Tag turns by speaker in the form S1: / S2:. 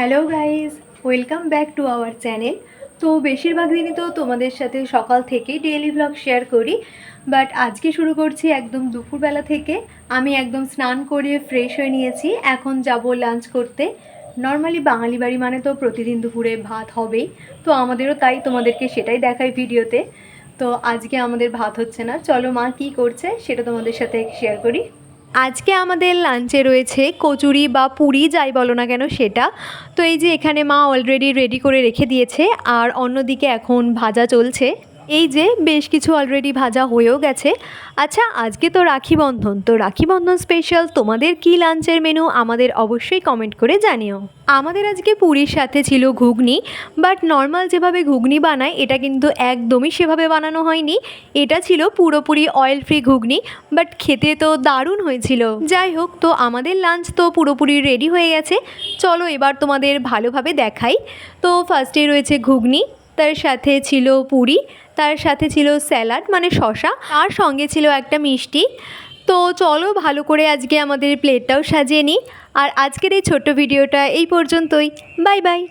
S1: Hello guys, welcome back to our channel. তো বেশিরভাগ দিনই তো তোমাদের সাথে সকাল থেকেই ডেইলি ব্লগ শেয়ার করি, বাট আজকে শুরু করছি একদম দুপুরবেলা থেকে। আমি একদম স্নান করে ফ্রেশ হয়ে নিয়েছি, এখন যাব লাঞ্চ করতে। নর্মালি বাঙালি বাড়ি মানে তো প্রতিদিন দুপুরে ভাত হবেই, তো আমাদেরও তাই, তোমাদেরকে সেটাই দেখাই ভিডিওতে। তো আজকে আমাদের ভাত হচ্ছে না, চলো মা কী করছে সেটা তোমাদের সাথে শেয়ার করি। আজকে আমাদের লাঞ্চে রয়েছে কচুরি বা পুরি যাই বলো না কেন সেটা। তো এই যে এখানে মা অলরেডি রেডি করে রেখে দিয়েছে, আর অন্যদিকে এখন ভাজা চলছে। এই যে বেশ কিছু অলরেডি ভাজা হয়েও গেছে। আচ্ছা, আজকে তো রাখি বন্ধন, তো রাখি বন্ধন স্পেশাল তোমাদের কি লাঞ্চের মেনু আমাদের অবশ্যই কমেন্ট করে জানিও। আমাদের আজকে পুরীর সাথে ছিল ঘুগনি, বাট নর্মাল যেভাবে ঘুগনি বানায় এটা কিন্তু একদমই সেভাবে বানানো হয়নি। এটা ছিল পুরোপুরি অয়েল ফ্রি ঘুগনি, বাট খেতে তো দারুণ হয়েছিল। যাই হোক, তো আমাদের লাঞ্চ তো পুরোপুরি রেডি হয়ে গেছে, চলো এবার তোমাদের ভালোভাবে দেখাই। তো ফার্স্টে রয়েছে ঘুগনি, তার সাথে ছিল পুরি, তার সাথে ছিল স্যালাড মানে শসা, আর সঙ্গে ছিল একটা মিষ্টি। তো চলো ভালো করে আজকে আমাদের প্লেটটাও সাজিয়ে নিই। আর আজকের এই ছোট্ট ভিডিওটা এই পর্যন্তই। Bye bye.